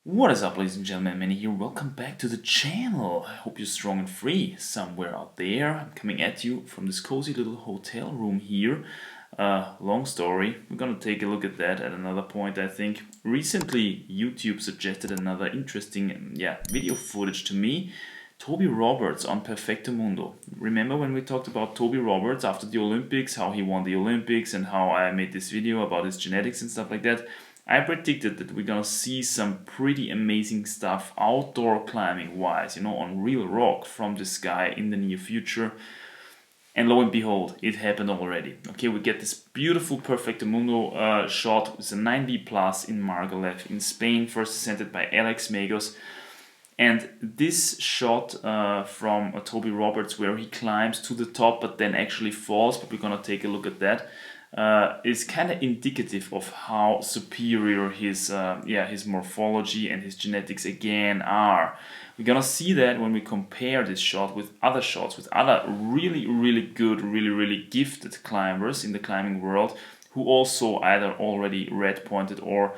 What is up, ladies and gentlemen, Manny here. Welcome back to the channel. I hope you're strong and free somewhere out there. I'm coming at you from this cozy little hotel room here. Long story. We're gonna take a look at that at another point, I think. Recently, YouTube suggested another interesting video footage to me. Toby Roberts on Perfecto Mundo. Remember when we talked about Toby Roberts after the Olympics, how he won the Olympics and how I made this video about his genetics and stuff like that? I predicted that we're gonna see some pretty amazing stuff outdoor climbing wise, on real rock from the sky in the near future. And lo and behold, it happened already. Okay, we get this beautiful Perfecto Mundo shot. It's a 9B plus in Margalef in Spain, first ascended by Megos. And this shot from Toby Roberts, where he climbs to the top but then actually falls, but we're gonna take a look at that, is kind of indicative of how superior his morphology and his genetics again are. We're gonna see that when we compare this shot with other shots, with other really good, really gifted climbers in the climbing world, who also either already red pointed or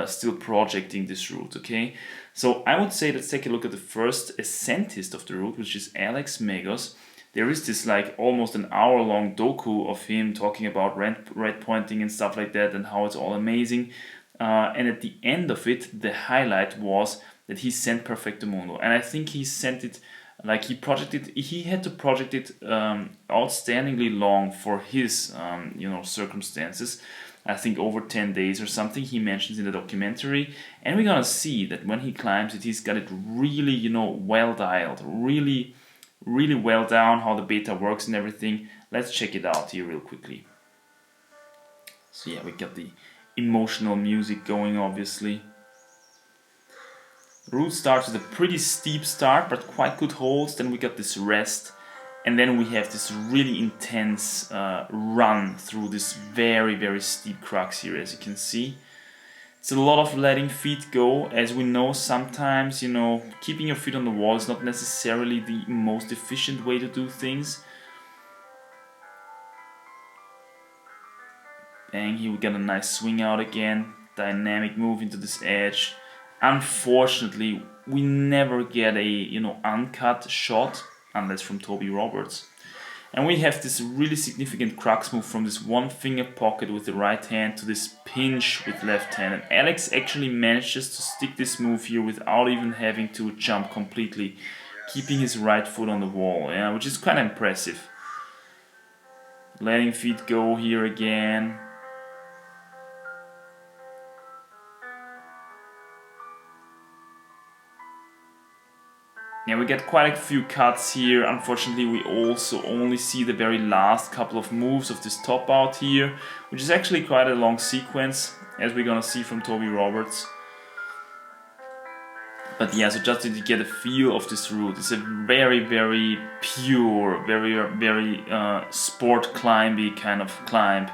still projecting this route. Okay, so I would say let's take a look at the first ascentist of the route, which is Megos. There is this like almost an hour-long docu of him talking about red pointing and stuff like that and how it's all amazing. And at the end of it, the highlight was that he sent Perfecto Mundo, and I think he sent it like he had to project it outstandingly long for his circumstances. I think over 10 days or something, he mentions in the documentary. And we're gonna see that when he climbs it, he's got it really, well dialed, really well down, how the beta works and everything. Let's check it out here real quickly. So yeah, we got the emotional music going, obviously. The route starts with a pretty steep start, but quite good holds. Then we got this rest, and then we have this really intense run through this very steep crux here, as you can see. It's a lot of letting feet go. As we know, sometimes, keeping your feet on the wall is not necessarily the most efficient way to do things. Bang, here we got a nice swing out again. Dynamic move into this edge. Unfortunately, we never get a uncut shot, unless from Toby Roberts. And we have this really significant crux move from this one finger pocket with the right hand to this pinch with left hand. And Alex actually manages to stick this move here without even having to jump completely, keeping his right foot on the wall, which is kind of impressive. Letting feet go here again. Yeah, we get quite a few cuts here. Unfortunately, we also only see the very last couple of moves of this top out here, which is actually quite a long sequence, as we're gonna see from Toby Roberts. But yeah, so just to get a feel of this route, it's a very pure, very sport climby kind of climb.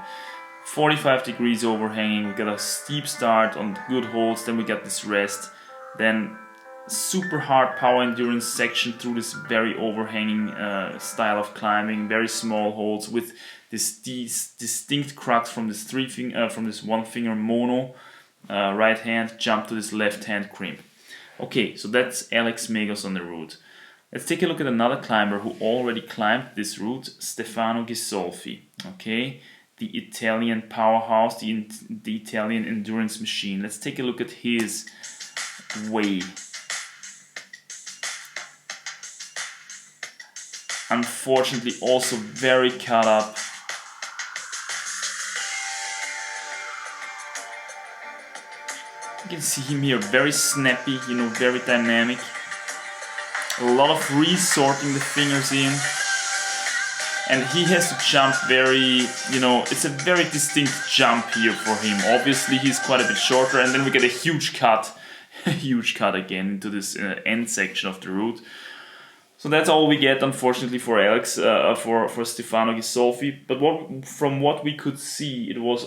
45 degrees overhanging, we got a steep start on good holds, then we got this rest, then super hard power endurance section through this very overhanging style of climbing, very small holds with this distinct crux from this one finger mono right hand jump to this left hand crimp. Okay, so that's Megos on the route. Let's take a look at another climber who already climbed this route, Stefano Ghisolphi. Okay, the Italian powerhouse, the Italian endurance machine. Let's take a look at his way. Unfortunately, also very cut up. You can see him here, very snappy, very dynamic. A lot of resorting the fingers in. And he has to jump very, it's a very distinct jump here for him. Obviously, he's quite a bit shorter, and then we get a huge cut again into this end section of the route. So that's all we get, unfortunately, for for Stefano Ghisolphi. But from what we could see, it was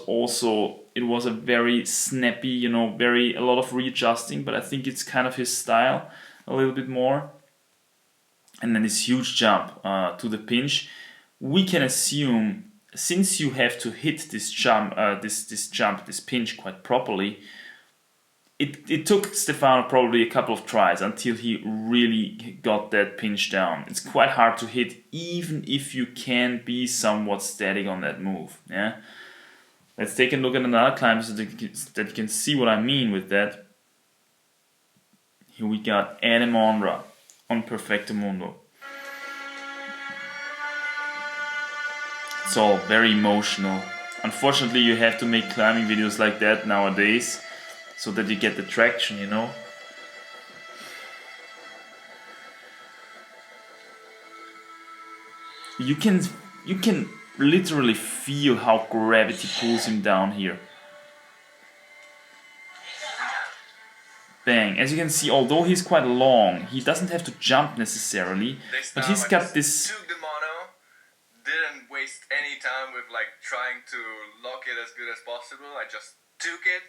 a very snappy, a lot of readjusting. But I think it's kind of his style a little bit more. And then this huge jump to the pinch. We can assume, since you have to hit this jump, this pinch quite properly, it took Stefano probably a couple of tries until he really got that pinch down. It's quite hard to hit even if you can be somewhat static on that move. Yeah. Let's take a look at another climb so that you can see what I mean with that. Here we got Ondra on Perfecto Mundo. It's all very emotional. Unfortunately, you have to make climbing videos like that nowadays so that you get the traction, you know. You can literally feel how gravity pulls him down here. Bang. As you can see, although he's quite long, he doesn't have to jump necessarily, but he's got this... Didn't waste any time with like trying to lock it as good as possible. I just took it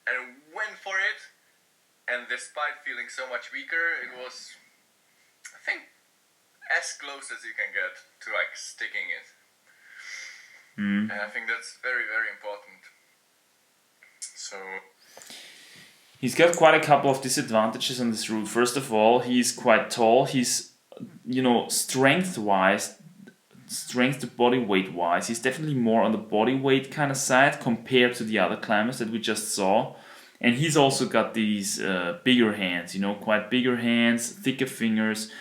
and went for it, and despite feeling so much weaker, it was, I think, as close as you can get to like sticking it. And I think that's very, very important. So he's got quite a couple of disadvantages on this route. First of all, he's quite tall. He's, you know, strength to body weight wise, he's definitely more on the body weight kind of side compared to the other climbers that we just saw. And he's also got these bigger hands, you know, quite bigger hands, thicker fingers.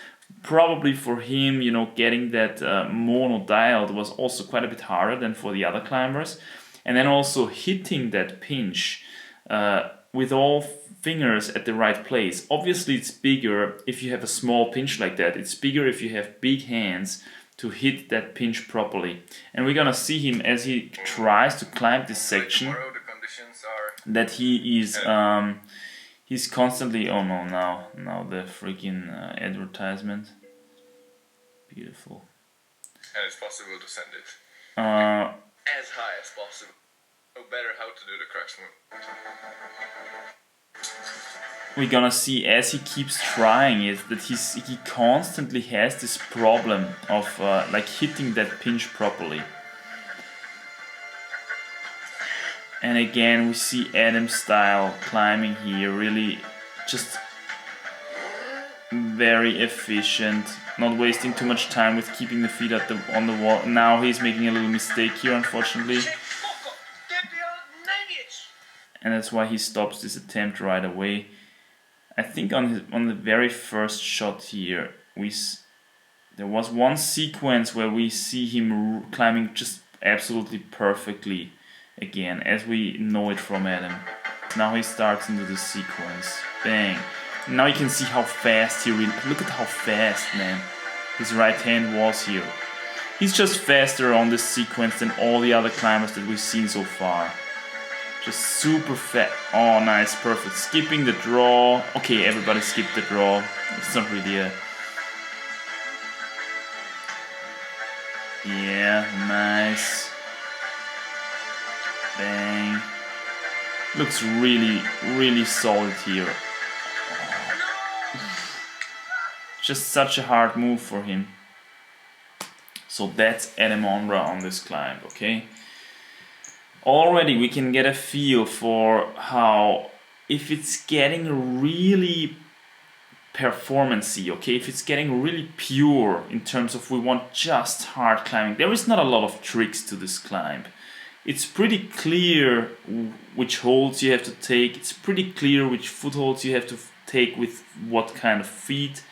Probably for him, you know, getting that mono dialed was also quite a bit harder than for the other climbers. And then also hitting that pinch with all fingers at the right place. Obviously it's bigger if you have a small pinch like that. It's bigger if you have big hands to hit that pinch properly. And we're gonna see him as he tries to climb this section that he is he's constantly, oh no, now the freaking advertisement. Beautiful. And it's possible to send it as high as possible. Know better how to do the crux move. We're gonna see as he keeps trying it that he constantly has this problem of like hitting that pinch properly. And again we see Adam style climbing here, really just very efficient, not wasting too much time with keeping the feet on the wall. Now he's making a little mistake here, unfortunately. And that's why he stops this attempt right away. I think on the very first shot here, there was one sequence where we see him climbing just absolutely perfectly again, as we know it from Adam. Now he starts into the sequence. Bang. Now you can see how fast he really... Look at how fast, man, his right hand was here. He's just faster on this sequence than all the other climbers that we've seen so far. Just super fast. Oh, nice, perfect. Skipping the draw. Okay, everybody skipped the draw. It's not really a... Yeah, nice. Bang. Looks really, really solid here. Just such a hard move for him. So that's Ondra on this climb, okay? Already we can get a feel for how, if it's getting really performancey, okay, if it's getting really pure in terms of we want just hard climbing, there is not a lot of tricks to this climb. It's pretty clear which holds you have to take, it's pretty clear which footholds you have to take with what kind of feet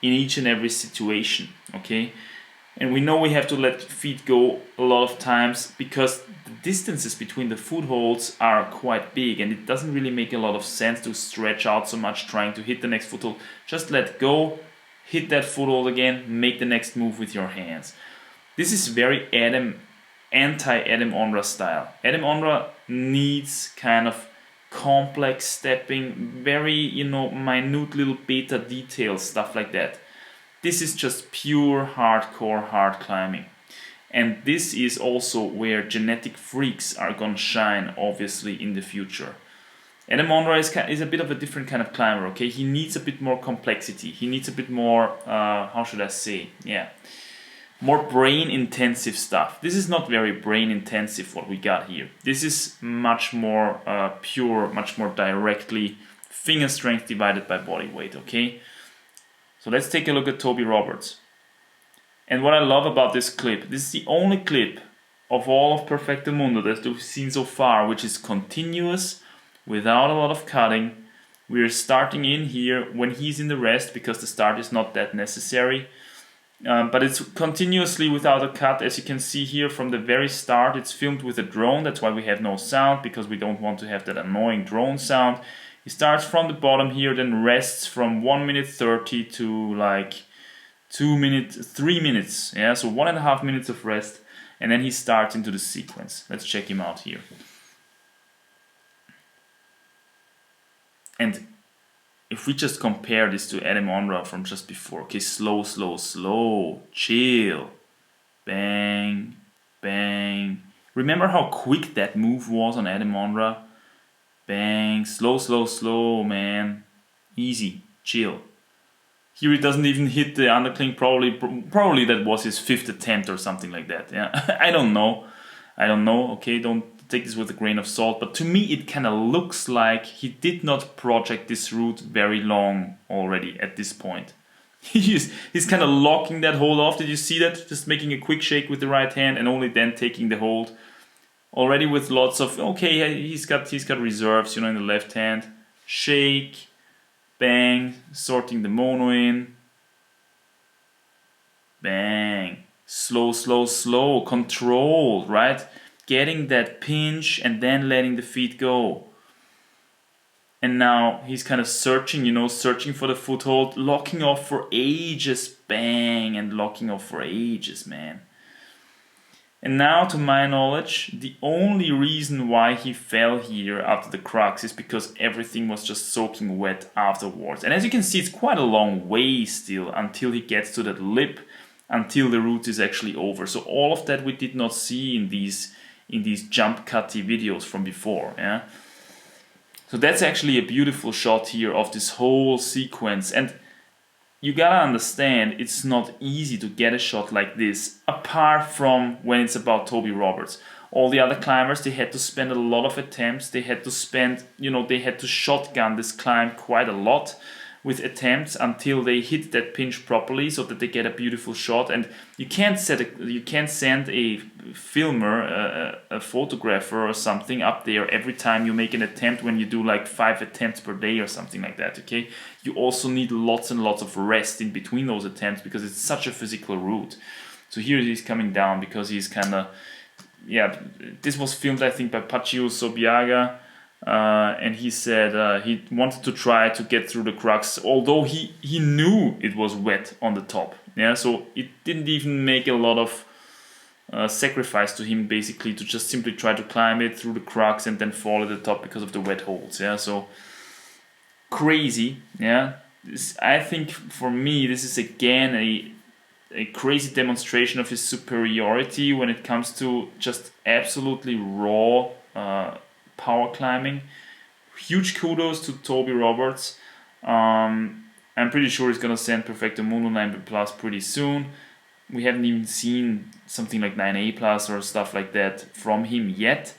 in each and every situation, okay? And we know we have to let feet go a lot of times because the distances between the footholds are quite big and it doesn't really make a lot of sense to stretch out so much trying to hit the next foothold. Just let go, hit that foothold again, make the next move with your hands. This is very anti-Adam Ondra style. Adam Ondra needs kind of complex stepping, very, minute little beta details, stuff like that. This is just pure hardcore hard climbing. And this is also where genetic freaks are gonna shine, obviously, in the future. Adam Ondra is a bit of a different kind of climber, okay? He needs a bit more complexity. He needs a bit more, how should I say? Yeah. more brain intensive stuff. This is not very brain intensive what we got here. This is much more pure, much more directly finger strength divided by body weight, okay? So let's take a look at Toby Roberts. And what I love about this clip, this is the only clip of all of Perfecto Mundo that we've seen so far which is continuous, without a lot of cutting. We're starting in here when he's in the rest because the start is not that necessary. But it's continuously without a cut, as you can see here from the very start. It's filmed with a drone, that's why we have no sound, because we don't want to have that annoying drone sound. He starts from the bottom here, then rests from 1 minute 30 to like 3 minutes, yeah, so 1.5 minutes of rest, and then he starts into the sequence. Let's check him out here. And if we just compare this to Adam Ondra from just before, okay, slow, slow, slow, chill, bang, bang. Remember how quick that move was on Adam Ondra? Bang, slow, slow, slow, man. Easy, chill. Here he doesn't even hit the undercling, probably that was his 5th attempt or something like that, yeah. I don't know, okay, don't take this with a grain of salt, but to me it kind of looks like he did not project this route very long already at this point. He's kind of locking that hold off. Did you see that? Just making a quick shake with the right hand and only then taking the hold. Already with lots of, okay, he's got reserves, you know, in the left hand. Shake, bang, sorting the mono in. Bang, slow, slow, slow, controlled, right? Getting that pinch and then letting the feet go. And now he's kind of searching, you know, searching for the foothold, locking off for ages, bang, and locking off for ages, man. And now, to my knowledge, the only reason why he fell here after the crux is because everything was just soaking wet afterwards. And as you can see, it's quite a long way still until he gets to that lip, until the route is actually over. So all of that we did not see in these jump cutty videos from before, yeah. So that's actually a beautiful shot here of this whole sequence. And you gotta understand, it's not easy to get a shot like this, apart from when it's about Toby Roberts. All the other climbers, they had to spend a lot of attempts. They had to spend, you know, they had to shotgun this climb quite a lot with attempts until they hit that pinch properly so that they get a beautiful shot. And you can't send a filmer, a photographer or something up there every time you make an attempt when you do like 5 attempts per day or something like that, okay? You also need lots and lots of rest in between those attempts because it's such a physical route. So here he's coming down because he's kind of, yeah, this was filmed I think by Pachio Sobiaga. And he said he wanted to try to get through the crux, although he knew it was wet on the top. Yeah, so it didn't even make a lot of sacrifice to him, basically, to just simply try to climb it through the crux and then fall at the top because of the wet holes. Yeah, so crazy. Yeah, I think for me this is again a crazy demonstration of his superiority when it comes to just absolutely raw power climbing. Huge kudos to Toby Roberts. I'm pretty sure he's gonna send Perfecto Mundo 9B Plus pretty soon. We haven't even seen something like 9A Plus or stuff like that from him yet.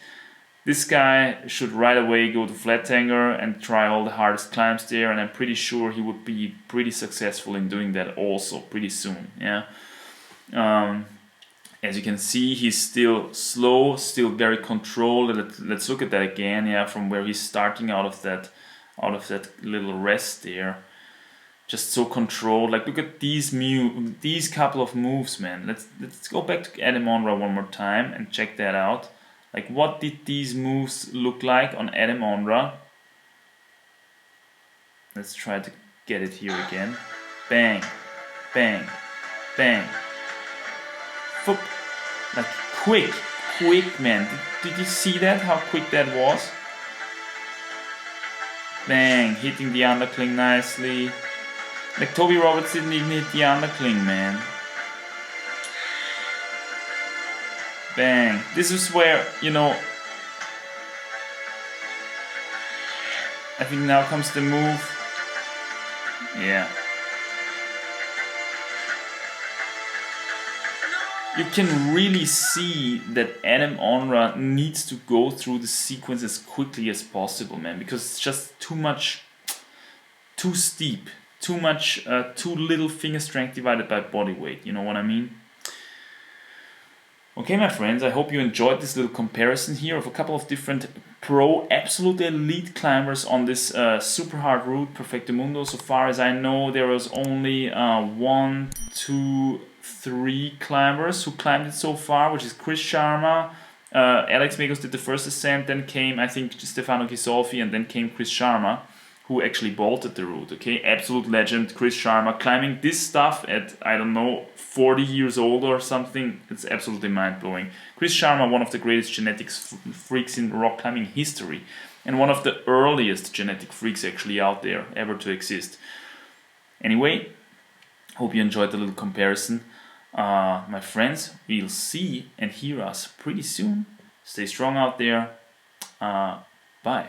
This guy should right away go to Flatanger and try all the hardest climbs there, and I'm pretty sure he would be pretty successful in doing that also pretty soon. Yeah. As you can see, he's still slow, still very controlled. Let's look at that again, yeah, from where he's starting out of that little rest there. Just so controlled. Like, look at these couple of moves, man. Let's go back to Adam Ondra one more time and check that out. Like, what did these moves look like on Adam Ondra? Let's try to get it here again. Bang, bang, bang. Foop. Like, quick, man. Did you see that? How quick that was? Bang, hitting the undercling nicely. Like, Toby Roberts didn't even hit the undercling, man. Bang. This is where, you know, I think now comes the move. Yeah. you can really see that Adam Ondra needs to go through the sequence as quickly as possible, man, because it's just too much, too steep, too much, too little finger strength divided by body weight, you know what I mean? Okay, my friends, I hope you enjoyed this little comparison here of a couple of different pro, absolute elite climbers on this super hard route, Perfecto Mundo. So far as I know, there was only 1, 2, 3 climbers who climbed it so far, which is Chris Sharma, Alex Megos did the first ascent, then came, I think, Stefano Ghisolphi, and then came Chris Sharma, who actually bolted the route, okay? Absolute legend, Chris Sharma, climbing this stuff at, I don't know, 40 years old or something. It's absolutely mind-blowing. Chris Sharma, one of the greatest genetics freaks in rock climbing history, and one of the earliest genetic freaks actually out there ever to exist. Anyway, hope you enjoyed the little comparison. My friends, we'll see and hear us pretty soon. Stay strong out there. Bye.